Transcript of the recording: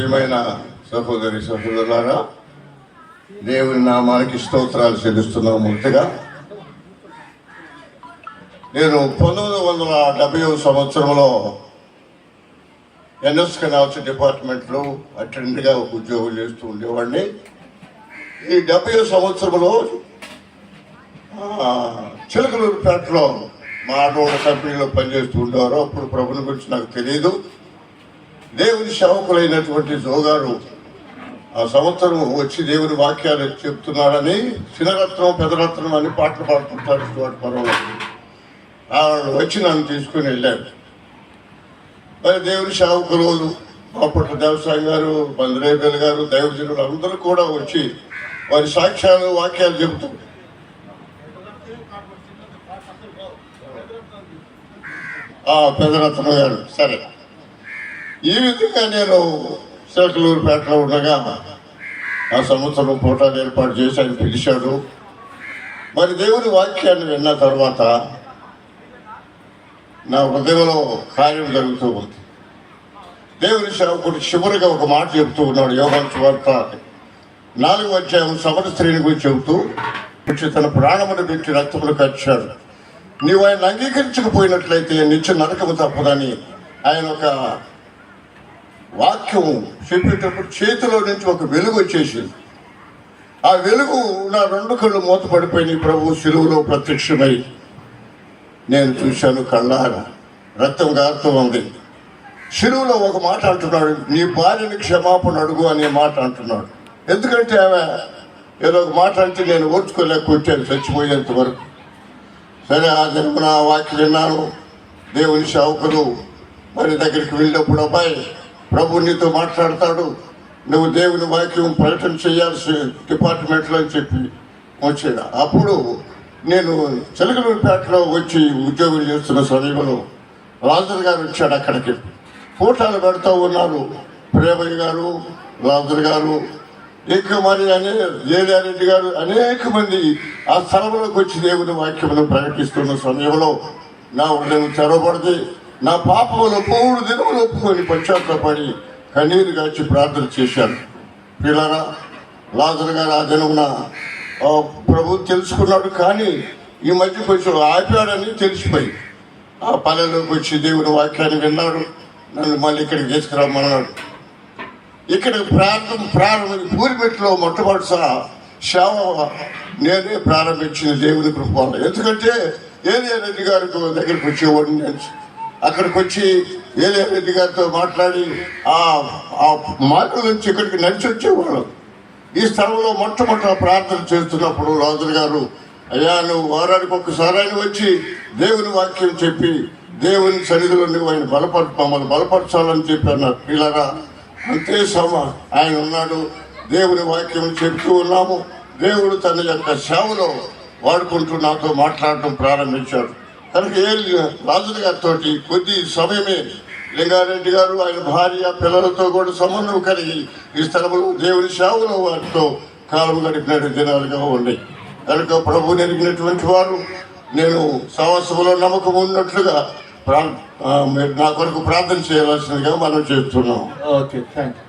ప్రియమైన సహోదరి సహోదరులారా, దేవుని నామానికి స్తోత్రాలు చెల్లిస్తున్నాము. ముందుగా నేను 1970వ సంవత్సరంలో ఎన్ఎస్ కెనాల్స్ డిపార్ట్మెంట్లో అటెండర్గా ఉద్యోగం చేస్తూ ఉండేవాడిని. ఈ 70వ సంవత్సరంలో చిలకలూరుపేటలో మా ఆటోడ కంపెనీలో పనిచేస్తూ ఉండేవారు. అప్పుడు ప్రభుని గురించి నాకు తెలియదు. దేవుని సేవకులైనటువంటి జోగారు ఆ సంవత్సరం వచ్చి దేవుని వాక్యాలు చెప్తున్నారని చిన్నరత్నం పెదరత్నం అని పాటలు పాడుతుంటారు వాటి పర్వంలో. వాళ్ళు వచ్చి నన్ను తీసుకుని వెళ్ళారు. మరి దేవుని సేవకులు అప్పట్లో దేవసాయం గారు, బంద్రేబేల్ గారు, దైవజనులు అందరూ కూడా వచ్చి వారి సాక్ష్యాలు వాక్యాలు చెబుతారు. పెదరత్నం గారు సరే. ఈ విధంగా నేను చిలకలూరుపేటలో ఉండగా ఆ సంవత్సరం పోటాలు ఏర్పాటు చేసి ఆయన పిలిచాడు. మరి దేవుని వాక్యాన్ని విన్న తర్వాత నా హృదయంలో కార్యం జరుగుతూ ఉంది. దేవుని సేవకుడు చివరిగా ఒక మాట చెబుతూ ఉన్నాడు. యోహాను సువార్త 4వ అధ్యాయం సమర స్త్రీని గురించి చెబుతూ, తన ప్రాణమును పెట్టి రక్తమును కచ్చాడు. నీవు ఆయన అంగీకరించకపోయినట్లయితే నిత్య నరకము తప్పదని ఆయన ఒక వాక్యం చెప్పేటప్పుడు చేతిలో నుంచి ఒక వెలుగు వచ్చేసింది. ఆ వెలుగు నా 2 కళ్ళు మూతపడిపోయినాయి. ప్రభు శిలువలో ప్రత్యక్షమై నేను చూశాను. కళ్ళారా రక్తం గారుతూ ఉంది. శిలువలో ఒక మాట అంటున్నాడు, నీ భార్యని క్షమాపణ అడుగు అనే మాట అంటున్నాడు. ఎందుకంటే ఆమె ఏదో ఒక మాట అంటే నేను ఓర్చుకోలేక కొట్టాను చచ్చిపోయేంత వరకు. సరే ఆ జన్మన వాక్యం విన్నాను. దేవుని సేవకులు మరి దగ్గరికి వెళ్ళినప్పుడు, అబ్బాయి ప్రభు నీతో మాట్లాడతాడు, నువ్వు దేవుని వాక్యం ప్రకటన చేయాల్సి డిపార్ట్మెంట్లో అని చెప్పి వచ్చాడు. అప్పుడు నేను చిలకలూరుపేటలో వచ్చి ఉద్యోగం చేస్తున్న సమయంలో రాజు గారు వచ్చాడు. అక్కడికి ఫోటోలు పెడతా ఉన్నారు. ప్రేమయ్య గారు, రాజు గారు, ఇంకా మరి జేడారెడ్డి గారు, అనేక మంది ఆ స్థలంలోకి వచ్చి దేవుని వాక్యమును ప్రకటిస్తున్న సమయంలో నా హృదయం తెరవబడింది. నా పాపములు 3 దినములు ఒప్పుకొని పశ్చాత్తాపడి కన్నీరు గాచి ప్రార్థన చేశాను. పిల్లరా, లాజరు గారు ఆ దినమున ప్రభు తెలుసుకున్నాడు. కానీ ఈ మధ్య కొంచెం ఆపాడని తెలిసిపోయి ఆ పల్లెలోకి వచ్చి దేవుని వాక్యాన్ని విన్నాడు. నన్ను మళ్ళీ ఇక్కడికి తీసుకురమ్మన్నాడు. ఇక్కడ ప్రారంభం పూరిపెట్టులో మొట్టమొదటిసారి సేవ నేనే ప్రారంభించిన దేవుని కృప. ఎందుకంటే ఏలియారెడ్డి గారి దగ్గరికి వచ్చేవాడిని. నేను అక్కడికి వచ్చి ఏలియారెడ్డి గారితో మాట్లాడి ఆ మార్గం నుంచి ఇక్కడికి నడిచి వచ్చేవాళ్ళం. ఈ స్థలంలో మొట్టమొదట ప్రార్థన చేస్తున్నప్పుడు రాజు గారు, అయ్యా నువ్వు వారానికి ఒక్కసారి ఆయన వచ్చి దేవుని వాక్యం చెప్పి దేవుని సన్నిధిలో నువ్వు ఆయన మమ్మల్ని బలపరచాలని చెప్పి అన్నారు. పిల్లరా, అంతే ఆయన ఉన్నాడు. దేవుని వాక్యం చెప్తూ ఉన్నాము. దేవుడు తన యొక్క సేవలో వాడుకుంటూ నాతో మాట్లాడటం ప్రారంభించాడు. కనుక రాజు గారితో కొద్ది సమయమే లింగారెడ్డి గారు ఆయన భార్య పిల్లలతో కూడా సంబంధం కలిగి ఈ స్థలంలో దేవుని సేవలో వారితో కాలం గడిపిన దినాలుగా ఉన్నాయి. కనుక ప్రభు నెరిగినటువంటి వారు నేను సహవాసంలో నమ్మకం ఉన్నట్లుగా మీరు నా కొరకు ప్రార్థన చేయాల్సిందిగా మనం చేస్తున్నాం. Okay, thank you.